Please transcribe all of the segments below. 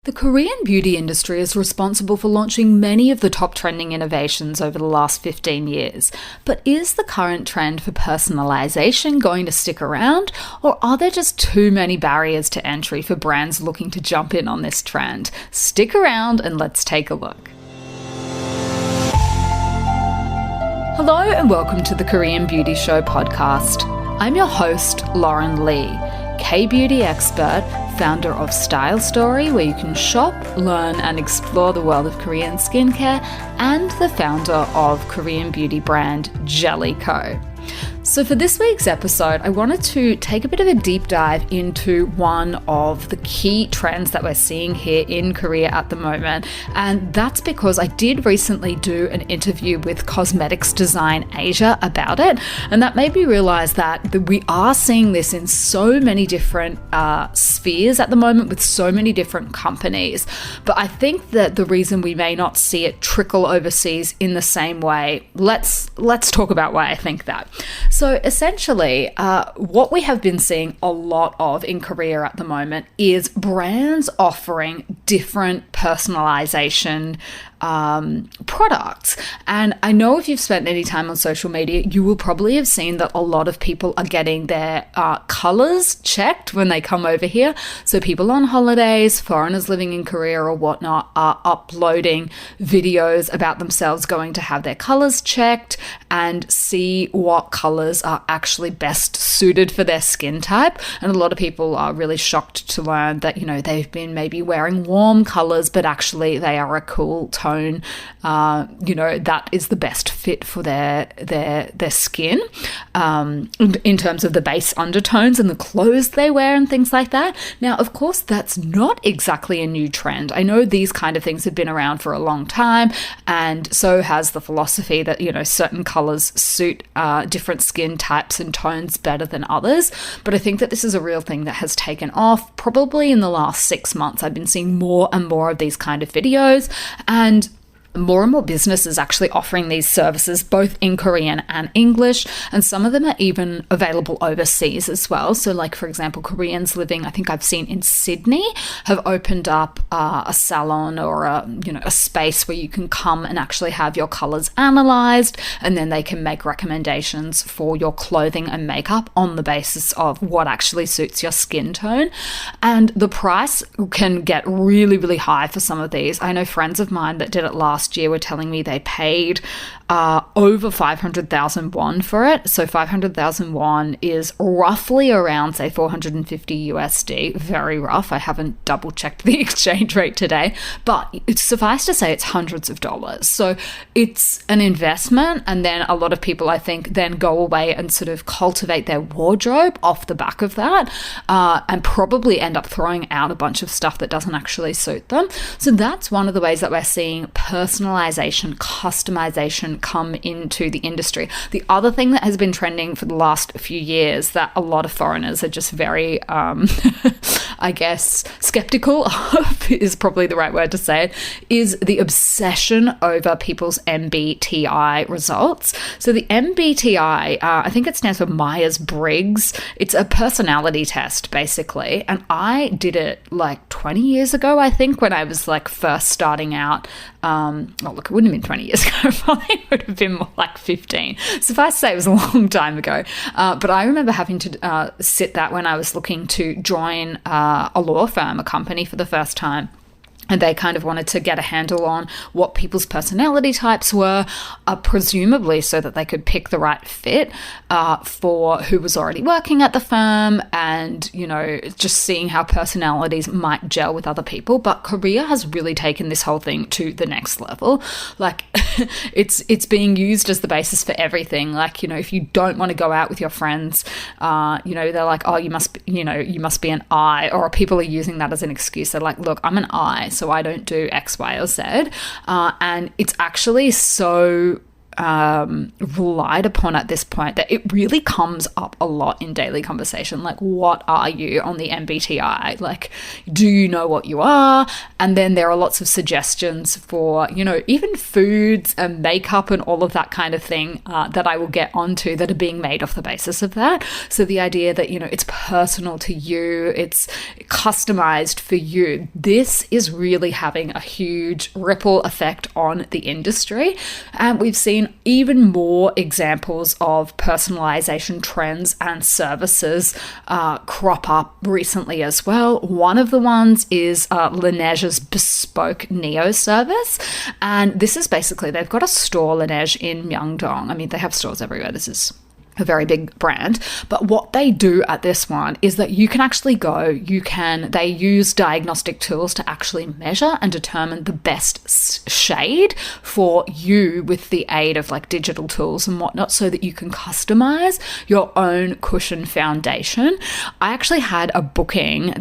The Korean beauty industry is responsible for launching many of the top trending innovations over the last 15 years. But is the current trend for personalization going to stick around, or are there just too many barriers to entry for brands looking to jump in on this trend? Stick around and let's take a look. Hello and welcome to the Korean Beauty Show podcast. I'm your host, Lauren Lee, K-beauty expert, founder of Style Story, where you can shop, learn and explore the world of Korean skincare, and the founder of Korean beauty brand Jellyco. So for this week's episode, I wanted to take a bit of a deep dive into one of the key trends that we're seeing here in Korea at the moment. And that's because I did recently do an interview with Cosmetics Design Asia about it. And that made me realize that we are seeing this in so many different spheres at the moment with so many different companies. But I think that the reason we may not see it trickle overseas in the same way, let's talk about why I think that. So essentially, what we have been seeing a lot of in Korea at the moment is brands offering different personalization products. And I know if you've spent any time on social media, you will probably have seen that a lot of people are getting their colors checked when they come over here. So people on holidays, foreigners living in Korea or whatnot, are uploading videos about themselves going to have their colors checked and see what colors are actually best suited for their skin type. And a lot of people are really shocked to learn that, they've been maybe wearing warm colors, but actually they are a cool tone, that is the best fit for their skin, in terms of the base undertones and the clothes they wear and things like that. Now, of course, that's not exactly a new trend. I know these kind of things have been around for a long time, and so has the philosophy that, certain colors suit different skin types and tones better than others. But I think that this is a real thing that has taken off. Probably in the last 6 months, I've been seeing more and more of these kind of videos, and more and more businesses actually offering these services both in Korean and English, and some of them are even available overseas as well. So like, for example, Koreans living, I think I've seen in Sydney, have opened up a salon or a space where you can come and actually have your colors analyzed, and then they can make recommendations for your clothing and makeup on the basis of what actually suits your skin tone. And the price can get really, really high for some of these. I know friends of mine that did it last year were telling me they paid over 500,000 won for it. So 500,000 won is roughly around, say, 450 USD. Very rough. I haven't double checked the exchange rate today, but it's suffice to say it's hundreds of dollars. So it's an investment. And then a lot of people, I think, then go away and sort of cultivate their wardrobe off the back of that, and probably end up throwing out a bunch of stuff that doesn't actually suit them. So that's one of the ways that we're seeing personalization, customization come into the industry. The other thing that has been trending for the last few years that a lot of foreigners are just very, I guess, skeptical of, is probably the right word to say it, is the obsession over people's MBTI results. So the MBTI, I think it stands for Myers-Briggs. It's a personality test, basically. And I did it like 20 years ago, I think, when I was like first starting out. It wouldn't have been 20 years ago. Probably would have been more like 15. Suffice to say, it was a long time ago. But I remember having to sit that when I was looking to join a law firm, a company, for the first time. And they kind of wanted to get a handle on what people's personality types were, presumably so that they could pick the right fit for who was already working at the firm, and, just seeing how personalities might gel with other people. But Korea has really taken this whole thing to the next level. Like, it's being used as the basis for everything. Like, if you don't want to go out with your friends, they're like, oh, you must be an I, or people are using that as an excuse. They're like, look, I'm an I, so I don't do X, Y, or Z. And it's actually so relied upon at this point that it really comes up a lot in daily conversation. Like, what are you on the MBTI? Like, do you know what you are? And then there are lots of suggestions for, you know, even foods and makeup and all of that kind of thing that I will get onto that are being made off the basis of that. So the idea that, you know, it's personal to you, it's customized for you. This is really having a huge ripple effect on the industry. And we've seen even more examples of personalization trends and services crop up recently as well. One of the ones is Laneige's bespoke Neo service. And this is basically, they've got a store, Laneige, in Myeongdong. I mean, they have stores everywhere. This is a very big brand. But what they do at this one is that you can actually they use diagnostic tools to actually measure and determine the best shade for you with the aid of like digital tools and whatnot, so that you can customize your own cushion foundation. I actually had a booking.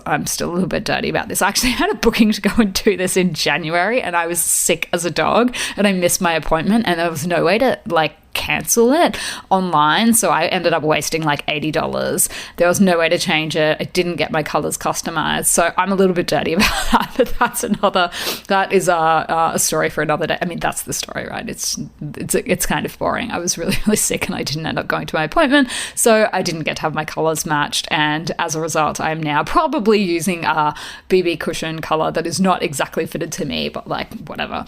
I'm still a little bit dirty about this. I actually had a booking to go and do this in January, and I was sick as a dog and I missed my appointment, and there was no way to like cancel it online, so I ended up wasting like $80. There was no way to change it. I didn't get my colors customized, so I'm a little bit dirty about that, but that is a story for another day. I mean, that's the story, right? It's kind of boring. I was really, really sick and I didn't end up going to my appointment, so I didn't get to have my colors matched, and as a result I am now probably using a BB cushion color that is not exactly fitted to me, but like whatever.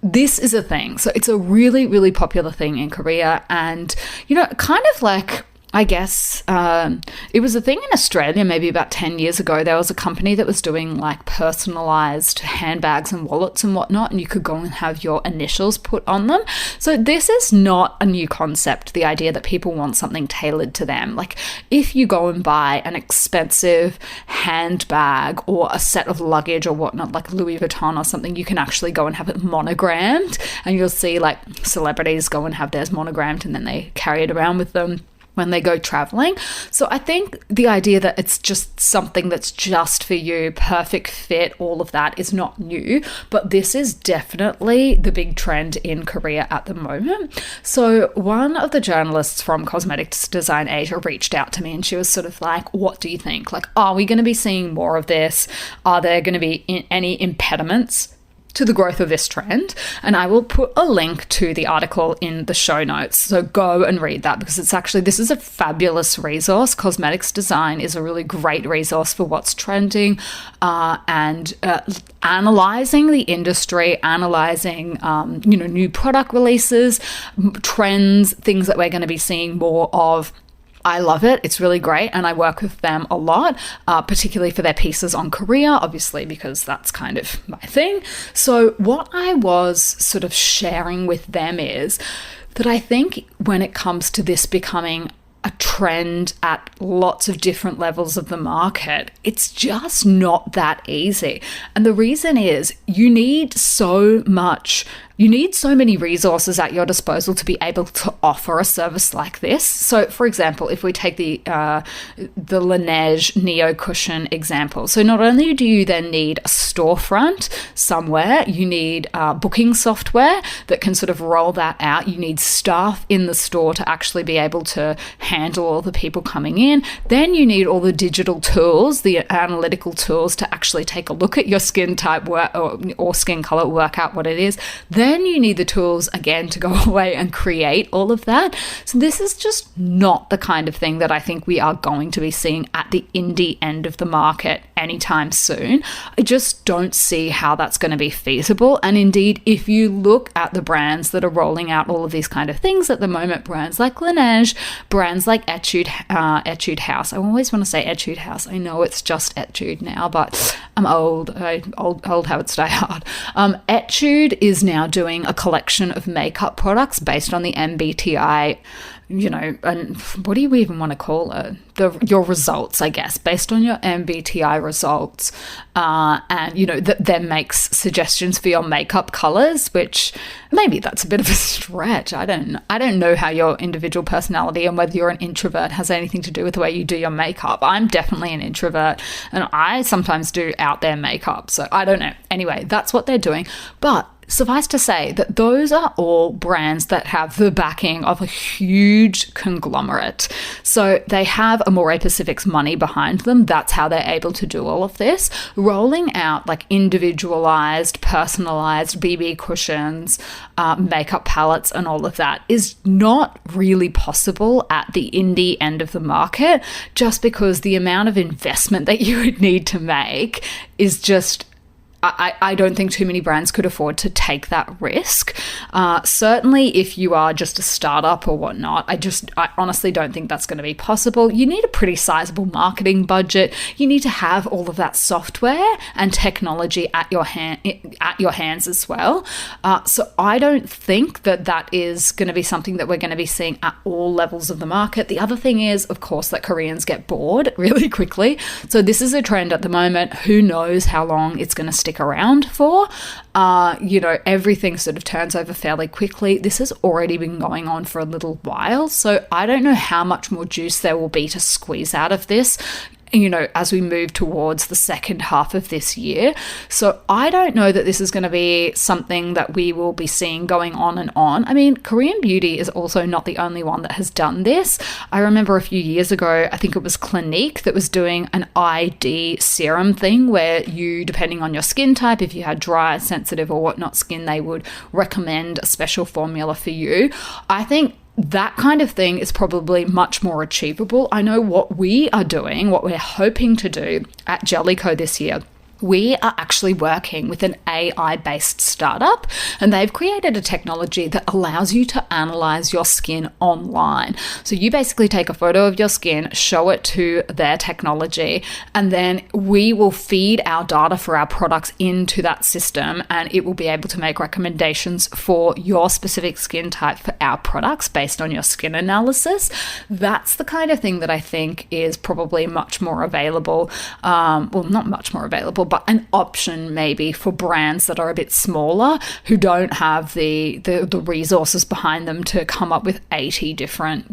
This is a thing. So it's a really, really popular thing in Korea. And, you know, kind of like, I guess it was a thing in Australia maybe about 10 years ago. There was a company that was doing like personalized handbags and wallets and whatnot, and you could go and have your initials put on them. So this is not a new concept, the idea that people want something tailored to them. Like if you go and buy an expensive handbag or a set of luggage or whatnot, like Louis Vuitton or something, you can actually go and have it monogrammed, and you'll see like celebrities go and have theirs monogrammed and then they carry it around with them when they go traveling. So I think the idea that it's just something that's just for you, perfect fit, all of that is not new, but this is definitely the big trend in Korea at the moment. So one of the journalists from Cosmetics Design Asia reached out to me, and she was sort of like, what do you think? Like, are we going to be seeing more of this? Are there going to be any impediments to the growth of this trend? And I will put a link to the article in the show notes, so go and read that, because this is a fabulous resource. Cosmetics design is a really great resource for what's trending, and analyzing the industry, analyzing new product releases, trends, things that we're going to be seeing more of. I love it. It's really great. And I work with them a lot, particularly for their pieces on Korea, obviously, because that's kind of my thing. So what I was sort of sharing with them is that I think when it comes to this becoming a trend at lots of different levels of the market, it's just not that easy. And the reason is you need so many resources at your disposal to be able to offer a service like this. So, for example, if we take the Laneige Neo Cushion example, so not only do you then need a storefront somewhere, you need booking software that can sort of roll that out. You need staff in the store to actually be able to handle all the people coming in. Then you need all the digital tools, the analytical tools to actually take a look at your skin type or skin color, work out what it is. Then you need the tools again to go away and create all of that. So this is just not the kind of thing that I think we are going to be seeing at the indie end of the market anytime soon. I just don't see how that's going to be feasible. And indeed, if you look at the brands that are rolling out all of these kind of things at the moment, brands like Laneige, brands like Etude House. I always want to say Etude House. I know it's just Etude now, but I'm old. Old habits die hard. Etude is now doing a collection of makeup products based on the MBTI, and what do you even want to call it? Your results, I guess, based on your MBTI results, and that then makes suggestions for your makeup colors, which maybe that's a bit of a stretch. I don't know how your individual personality and whether you're an introvert has anything to do with the way you do your makeup. I'm definitely an introvert, and I sometimes do out there makeup, so I don't know. Anyway, that's what they're doing. But Suffice to say that those are all brands that have the backing of a huge conglomerate. So they have Amore Pacific's money behind them. That's how they're able to do all of this. Rolling out like individualized, personalized BB cushions, makeup palettes and all of that is not really possible at the indie end of the market, just because the amount of investment that you would need to make is just, I don't think too many brands could afford to take that risk. Certainly if you are just a startup or whatnot, I honestly don't think that's going to be possible. You need a pretty sizable marketing budget. You need to have all of that software and technology at your hands as well. So I don't think that is going to be something that we're going to be seeing at all levels of the market. The other thing is, of course, that Koreans get bored really quickly. So this is a trend at the moment. Who knows how long it's going to stick around for. Everything sort of turns over fairly quickly. This has already been going on for a little while, so I don't know how much more juice there will be to squeeze out of this, as we move towards the second half of this year. So I don't know that this is going to be something that we will be seeing going on and on. I mean, Korean Beauty is also not the only one that has done this. I remember a few years ago, I think it was Clinique that was doing an ID serum thing where you, depending on your skin type, if you had dry, sensitive or whatnot skin, they would recommend a special formula for you. I think that kind of thing is probably much more achievable. I know what we are doing, what we're hoping to do at Jellicoe this year. We are actually working with an AI-based startup, and they've created a technology that allows you to analyze your skin online. So you basically take a photo of your skin, show it to their technology, and then we will feed our data for our products into that system, and it will be able to make recommendations for your specific skin type for our products based on your skin analysis. That's the kind of thing that I think is probably much more available. Not much more available, but an option maybe for brands that are a bit smaller who don't have the resources behind them to come up with 80 different,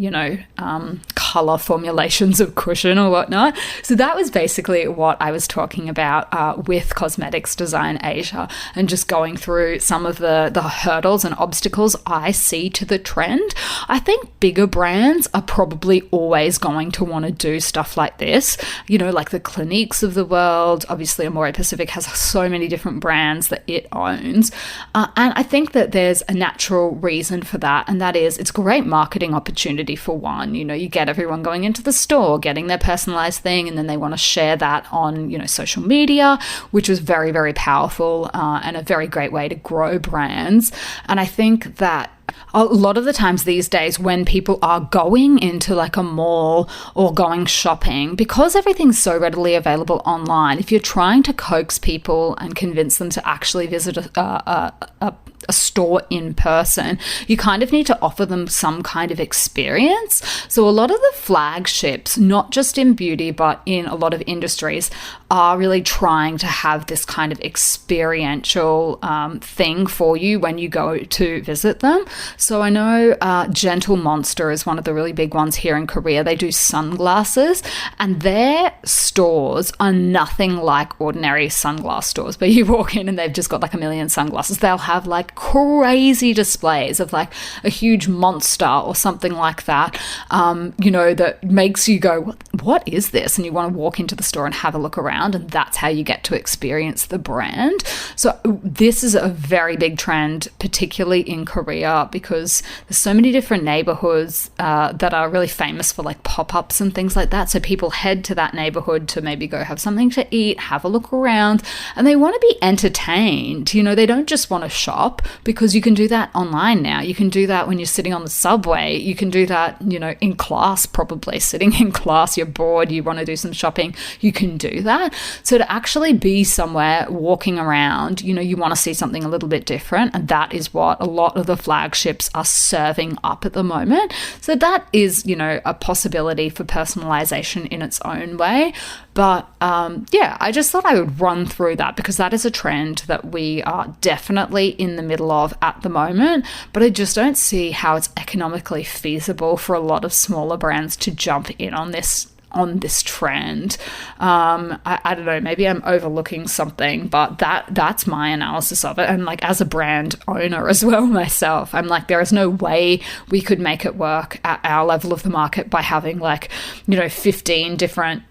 color formulations of cushion or whatnot. So that was basically what I was talking about with Cosmetics Design Asia, and just going through some of the hurdles and obstacles I see to the trend. I think bigger brands are probably always going to want to do stuff like this, like the Cliniques of the world. Obviously, Amore Pacific has so many different brands that it owns. And I think that there's a natural reason for that. And that is, it's a great marketing opportunity for one. You get everyone going into the store, getting their personalized thing, and then they want to share that on, social media, which is very, very powerful and a very great way to grow brands. And I think that a lot of the times these days when people are going into like a mall or going shopping, because everything's so readily available online, if you're trying to coax people and convince them to actually visit a store in person, you kind of need to offer them some kind of experience. So a lot of the flagships, not just in beauty, but in a lot of industries, are really trying to have this kind of experiential thing for you when you go to visit them. So I know Gentle Monster is one of the really big ones here in Korea. They do sunglasses, and their stores are nothing like ordinary sunglass stores, but you walk in and they've just got like a million sunglasses. They'll have like crazy displays of like a huge monster or something like that, that makes you go, what is this? And you want to walk into the store and have a look around, and that's how you get to experience the brand. So this is a very big trend, particularly in Korea, because there's so many different neighborhoods that are really famous for like pop-ups and things like that. So people head to that neighborhood to maybe go have something to eat, have a look around, and they want to be entertained. They don't just want to shop, because you can do that online now. You can do that when you're sitting on the subway. You can do that, in class, probably sitting in class, you're bored, you want to do some shopping, you can do that. So to actually be somewhere walking around, you want to see something a little bit different, and that is what a lot of the flagships are serving up at the moment. So that is, a possibility for personalization in its own way. But I just thought I would run through that, because that is a trend that we are definitely in the middle of at the moment, but I just don't see how it's economically feasible for a lot of smaller brands to jump in on this on this trend. I don't know, maybe I'm overlooking something, but that's my analysis of it. And like, as a brand owner as well myself, I'm like, there is no way we could make it work at our level of the market by having 15 different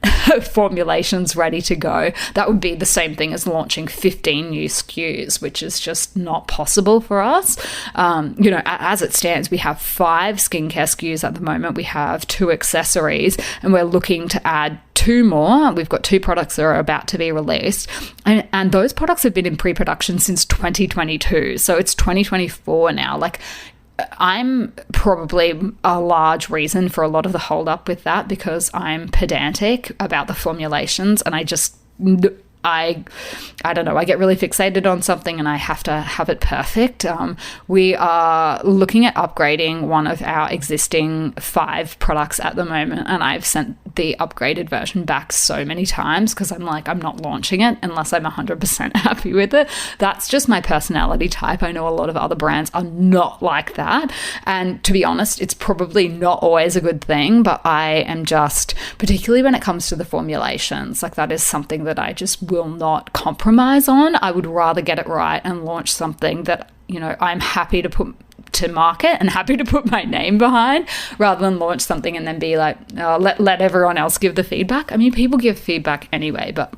formulations ready to go. That would be the same thing as launching 15 new SKUs, which is just not possible for us. As it stands, we have 5 skincare SKUs at the moment. We have 2 accessories, and we're looking to add 2 more. We've got 2 products that are about to be released, and those products have been in pre-production since 2022. So it's 2024 now. Like, I'm probably a large reason for a lot of the hold up with that, because I'm pedantic about the formulations, and I don't know, I get really fixated on something and I have to have it perfect. We are looking at upgrading one of our existing 5 products at the moment, and I've sent the upgraded version back so many times because I'm like, I'm not launching it unless I'm 100% happy with it. That's just my personality type. I know a lot of other brands are not like that, and to be honest, it's probably not always a good thing, but I am just, particularly when it comes to the formulations, like, that is something that I just will not compromise on. I would rather get it right and launch something that, I'm happy to put to market and happy to put my name behind, rather than launch something and then be like, oh, let everyone else give the feedback. I mean, people give feedback anyway, but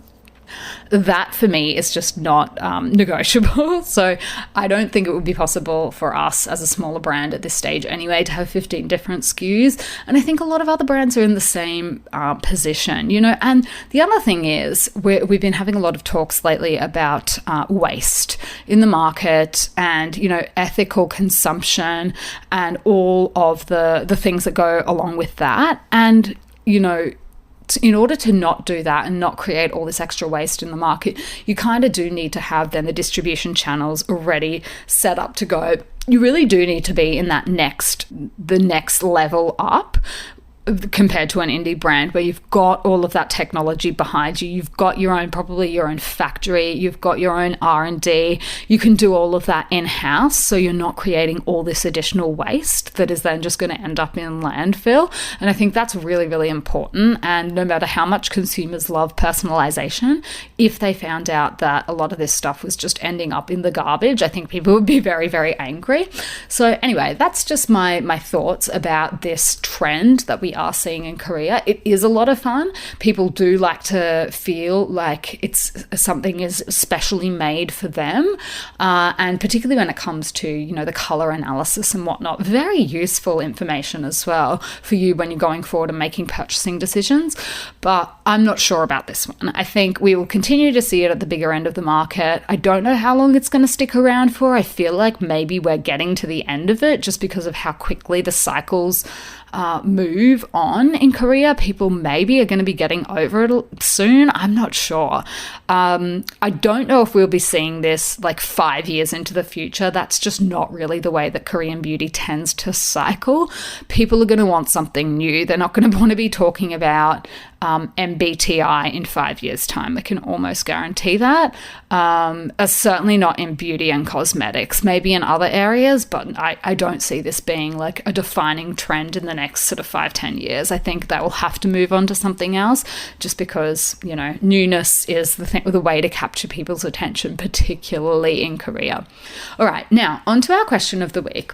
that for me is just not negotiable. So I don't think it would be possible for us as a smaller brand at this stage anyway to have 15 different SKUs. And I think a lot of other brands are in the same position, And the other thing is, we've been having a lot of talks lately about waste in the market and, ethical consumption and all of the things that go along with that. And, in order to not do that and not create all this extra waste in the market, you kind of do need to have then the distribution channels already set up to go. You really do need to be in the next level up compared to an indie brand where you've got all of that technology behind you. You've got probably your own factory, you've got your own R&D, you can do all of that in-house, so you're not creating all this additional waste that is then just going to end up in landfill. And I think that's really, really important. And no matter how much consumers love personalization, if they found out that a lot of this stuff was just ending up in the garbage, I think people would be very, very angry. So anyway, that's just my thoughts about this trend that we are seeing in Korea. It is a lot of fun. People do like to feel like something is specially made for them, and particularly when it comes to the color analysis and whatnot. Very useful information as well for you when you're going forward and making purchasing decisions. But I'm not sure about this one. I think we will continue to see it at the bigger end of the market. I don't know how long it's going to stick around for. I feel like maybe we're getting to the end of it just because of how quickly the cycles move on in Korea. People maybe are going to be getting over it soon. I'm not sure. I don't know if we'll be seeing this like 5 years into the future. That's just not really the way that Korean beauty tends to cycle. People are going to want something new. They're not going to want to be talking about MBTI in 5 years' time. I can almost guarantee that. Certainly not in beauty and cosmetics, maybe in other areas, but I don't see this being like a defining trend in the next sort of 5-10 years. I think that will have to move on to something else just because, newness is the way to capture people's attention, particularly in Korea. All right, now on to our question of the week.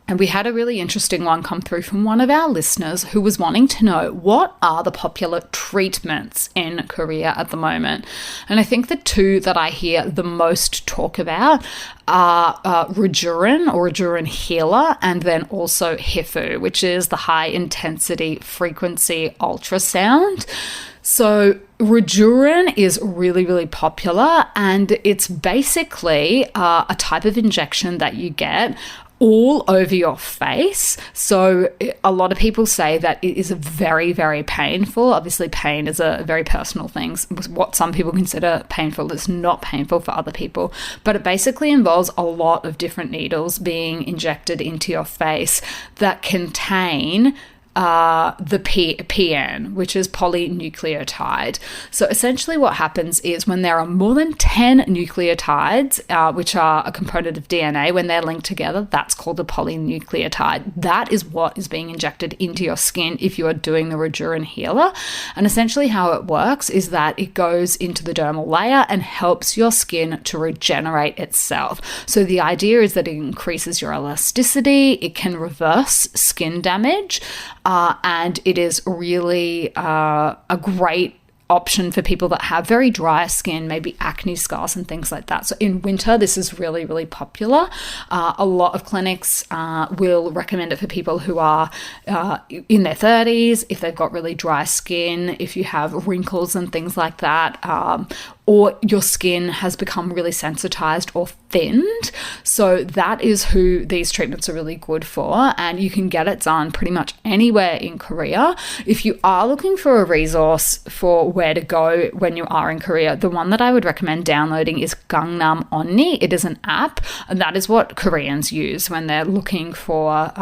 And we had a really interesting one come through from one of our listeners who was wanting to know, what are the popular treatments in Korea at the moment? And I think the 2 that I hear the most talk about are Rejuran or Rejuran Healer, and then also HIFU, which is the high intensity frequency ultrasound. So Rejuran is really, really popular, and it's basically a type of injection that you get all over your face. So a lot of people say that it is very, very painful. Obviously, pain is a very personal thing. What some people consider painful is not painful for other people. But it basically involves a lot of different needles being injected into your face that contain the PN, which is polynucleotide. So essentially what happens is when there are more than 10 nucleotides, which are a component of DNA, when they're linked together, that's called a polynucleotide. That is what is being injected into your skin if you are doing the Rejuran healer. And essentially how it works is that it goes into the dermal layer and helps your skin to regenerate itself. So the idea is that it increases your elasticity, it can reverse skin damage, and it is really a great option for people that have very dry skin, maybe acne scars and things like that. So in winter, this is really, really popular. A lot of clinics will recommend it for people who are in their 30s, if they've got really dry skin, if you have wrinkles and things like that, or your skin has become really sensitized or thinned. So that is who these treatments are really good for, and you can get it done pretty much anywhere in Korea. If you are looking for a resource for where to go when you are in Korea, the one that I would recommend downloading is Gangnam Onni. It is an app, and that is what Koreans use when they're looking for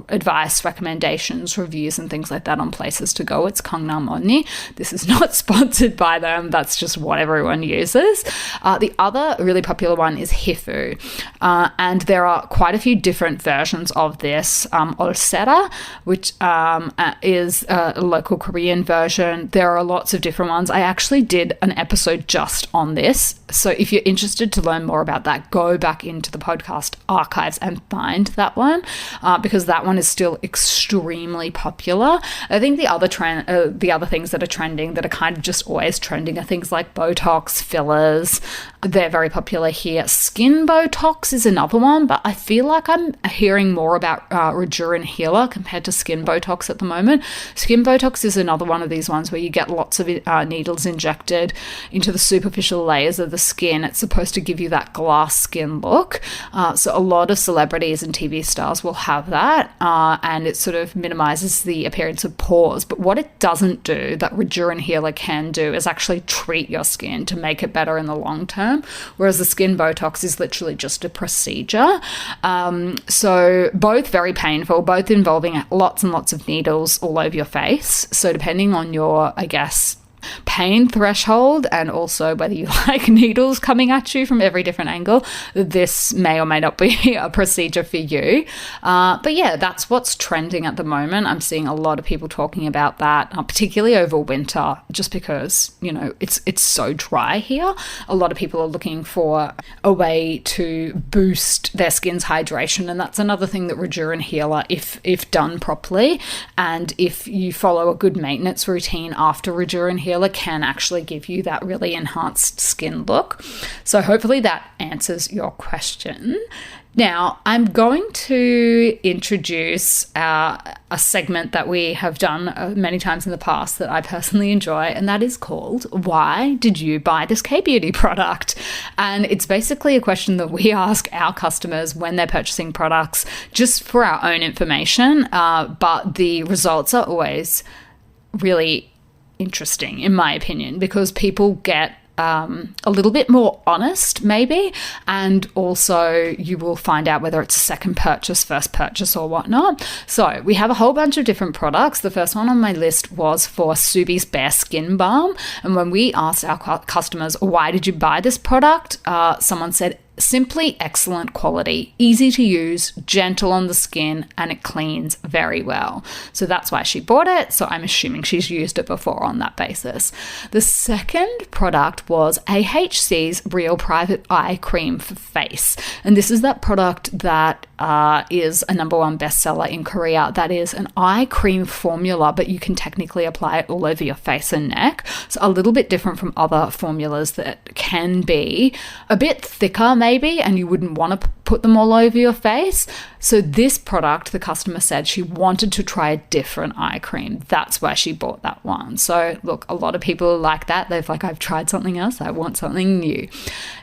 advice, recommendations, reviews, and things like that on places to go. It's Gangnam Onni. This is not sponsored by them. That's just what everyone uses. The other really popular one is HIFU, and there are quite a few different versions of this. Olsera, which is a local Korean version. There are lots of different ones. I actually did an episode just on this, so if you're interested to learn more about that, go back into the podcast archives and find that one, because that one is still extremely popular. I think the other things that are trending, that are kind of just always trending, are things like Botox, fillers. They're very popular here. Skin Botox is another one, but I feel like I'm hearing more about Rejuran healer compared to skin Botox at the moment. Skin Botox is another one of these ones where you get lots of needles injected into the superficial layers of the skin. It's supposed to give you that glass skin look. So a lot of celebrities and TV stars will have that, and it sort of minimizes the appearance of pores. But what it doesn't do, that Rejuran healer can do, is actually treat your skin to make it better in the long term, whereas the skin Botox is literally just a procedure. So both very painful, both involving lots and lots of needles all over your face. So depending on your, I guess, pain threshold, and also whether you like needles coming at you from every different angle, this may or may not be a procedure for you. But yeah, that's what's trending at the moment. I'm seeing a lot of people talking about that, particularly over winter, just because, you know, it's so dry here. A lot of people are looking for a way to boost their skin's hydration, and that's another thing that Rejuran healer, if done properly, and if you follow a good maintenance routine after Rejuran healer, can actually give you that really enhanced skin look. So hopefully that answers your question. Now, I'm going to introduce a segment that we have done many times in the past that I personally enjoy, and that is called, Why Did You Buy This K-Beauty Product? And it's basically a question that we ask our customers when they're purchasing products just for our own information, but the results are always really interesting, in my opinion, because people get a little bit more honest, maybe, and also you will find out whether it's a second purchase, first purchase, or whatnot. So we have a whole bunch of different products. The first one on my list was for Subi's Bare Skin Balm, and when we asked our customers, why did you buy this product, someone said, simply excellent quality, easy to use, gentle on the skin, and it cleans very well. So that's why she bought it. So I'm assuming she's used it before on that basis. The second product was AHC's Real Private Eye Cream for Face. And this is that product that is a #1 bestseller in Korea. That is an eye cream formula, but you can technically apply it all over your face and neck. So a little bit different from other formulas that can be a bit thicker, maybe, and you wouldn't want to put them all over your face. So this product, the customer said she wanted to try a different eye cream. That's why she bought that one. So look, a lot of people are like that. They've like, I've tried something else, I want something new.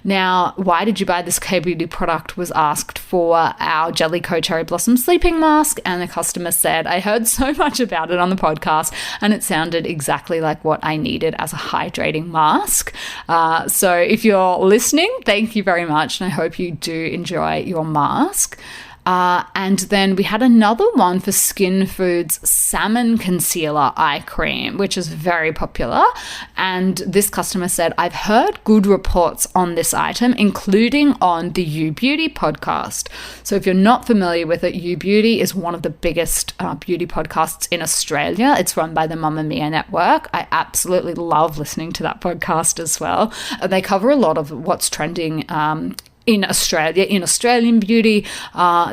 Now, why did you buy this K-Beauty product was asked for our Jellicoe Cherry Blossom Sleeping Mask, and the customer said, I heard so much about it on the podcast and it sounded exactly like what I needed as a hydrating mask. So if you're listening, thank you very much, and I hope you do enjoy your mask. And then we had another one for Skin Food's Salmon Concealer Eye Cream, which is very popular. And this customer said, I've heard good reports on this item, including on the You Beauty podcast. So if you're not familiar with it, You Beauty is one of the biggest beauty podcasts in Australia. It's run by the Mamma Mia network. I absolutely love listening to that podcast as well. They cover a lot of what's trending in Australia, in Australian beauty.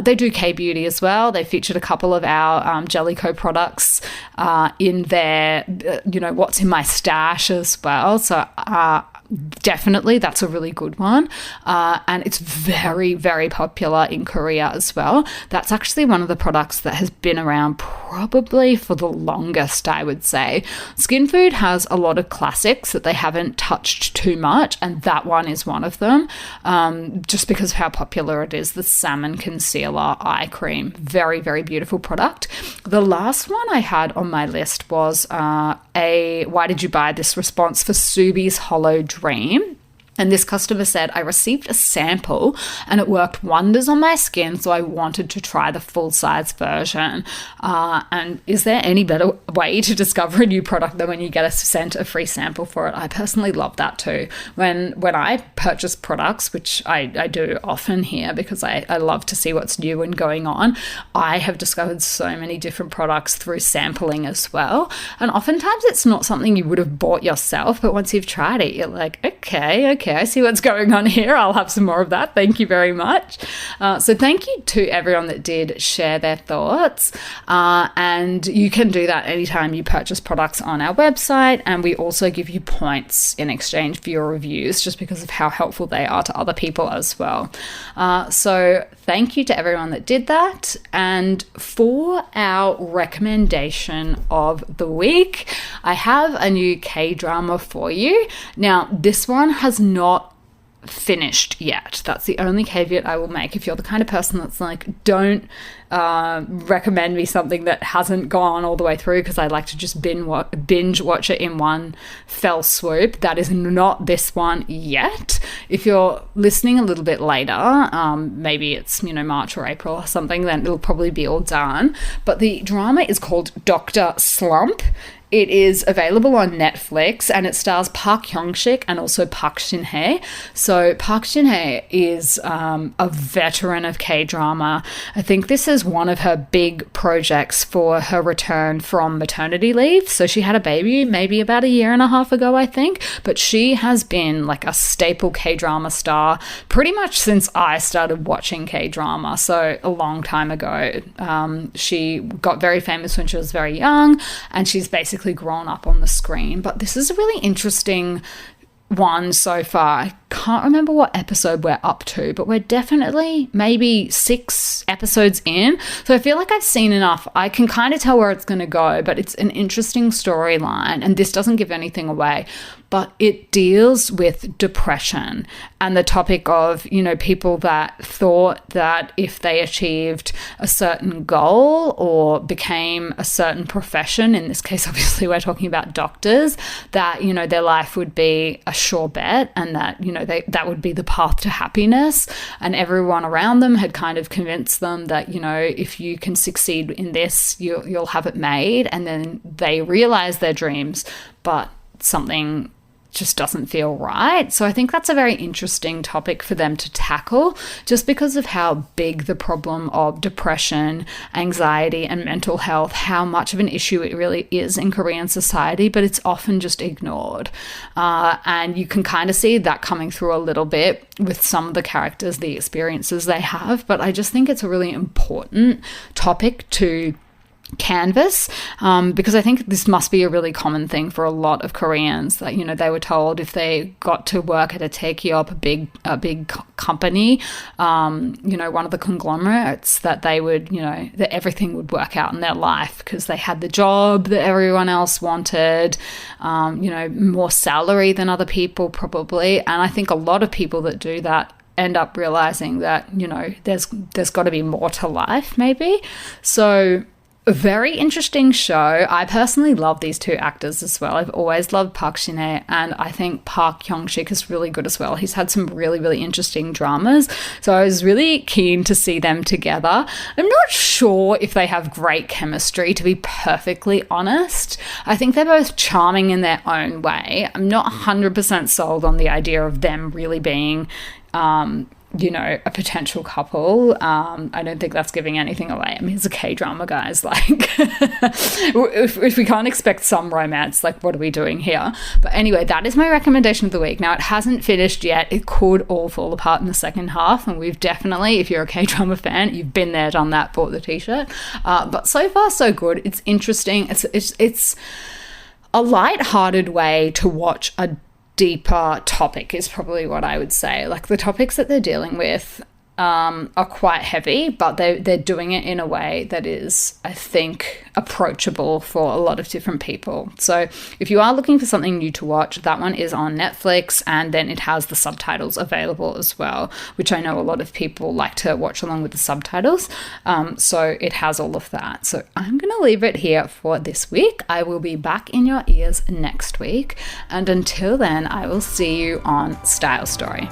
They do K-beauty as well. They featured a couple of our Jellicoe products in their, what's in my stash as well. So definitely that's a really good one. And it's very, very popular in Korea as well. That's actually one of the products that has been around probably for the longest, I would say. Skin Food has a lot of classics that they haven't touched too much, and that one is one of them, just because of how popular it is. The Salmon Concealer Eye Cream. Very, very beautiful product. The last one I had on my list was a why did you buy this response for Subi's Hollow Dream. And this customer said, I received a sample and it worked wonders on my skin, so I wanted to try the full-size version. And is there any better way to discover a new product than when you get sent a free sample for it? I personally love that too. When I purchase products, which I do often here because I love to see what's new and going on, I have discovered so many different products through sampling as well. And oftentimes it's not something you would have bought yourself, but once you've tried it, you're like, okay, I see what's going on here. I'll have some more of that. Thank you very much. So thank you to everyone that did share their thoughts. And you can do that anytime you purchase products on our website. And we also give you points in exchange for your reviews, just because of how helpful they are to other people as well. So thank you to everyone that did that. And for our recommendation of the week, I have a new K-drama for you. Now, this one has not finished yet. That's the only caveat I will make. If you're the kind of person that's like, don't recommend me something that hasn't gone all the way through because I like to just binge watch it in one fell swoop, that is not this one yet. If you're listening a little bit later, maybe it's March or April or something, then it'll probably be all done. But the drama is called Dr. Slump. It is available on Netflix and it stars Park Hyung-sik and also Park Shin-hye. So Park Shin-hye is a veteran of K-drama. I think this is one of her big projects for her return from maternity leave. So she had a baby maybe about a year and a half ago, I think. But she has been like a staple K-drama star pretty much since I started watching K-drama. So a long time ago. She got very famous when she was very young, and she's basically grown up on the screen. But this is a really interesting one so far. I can't remember what episode we're up to, but we're definitely maybe 6 episodes in. So I feel like I've seen enough. I can kind of tell where it's going to go, but it's an interesting storyline, and this doesn't give anything away. But it deals with depression and the topic of, people that thought that if they achieved a certain goal or became a certain profession, in this case, obviously we're talking about doctors, that, their life would be a sure bet and that, that would be the path to happiness. And everyone around them had kind of convinced them that, if you can succeed in this, you'll have it made. And then they realize their dreams, but something just doesn't feel right. So I think that's a very interesting topic for them to tackle, just because of how big the problem of depression, anxiety, and mental health, how much of an issue it really is in Korean society, but it's often just ignored. And you can kind of see that coming through a little bit with some of the characters, the experiences they have. But I just think it's a really important topic to canvas, because I think this must be a really common thing for a lot of Koreans that, they were told if they got to work at a taekiop, a big company, one of the conglomerates, that they would, that everything would work out in their life because they had the job that everyone else wanted, more salary than other people probably. And I think a lot of people that do that end up realizing that, there's got to be more to life maybe. So A very interesting show. I personally love these two actors as well. I've always loved Park Shin-hye, and I think Park Hyung-sik is really good as well. He's had some really, really interesting dramas, so I was really keen to see them together. I'm not sure if they have great chemistry, to be perfectly honest. I think they're both charming in their own way. I'm not 100% sold on the idea of them really being a potential couple. I don't think that's giving anything away. I mean, it's a K-drama, guys. Like, if we can't expect some romance, like, what are we doing here? But anyway, that is my recommendation of the week. Now, it hasn't finished yet. It could all fall apart in the second half, and we've definitely, if you're a K-drama fan, you've been there, done that, bought the t-shirt. But so far, so good. It's interesting. It's a light-hearted way to watch a deeper topic is probably what I would say. Like, the topics that they're dealing with are quite heavy, but they're doing it in a way that is, I think, approachable for a lot of different people. So if you are looking for something new to watch, that one is on Netflix, and then it has the subtitles available as well, which I know a lot of people like to watch along with the subtitles. So it has all of that. So I'm going to leave it here for this week. I will be back in your ears next week. And until then, I will see you on Style Story.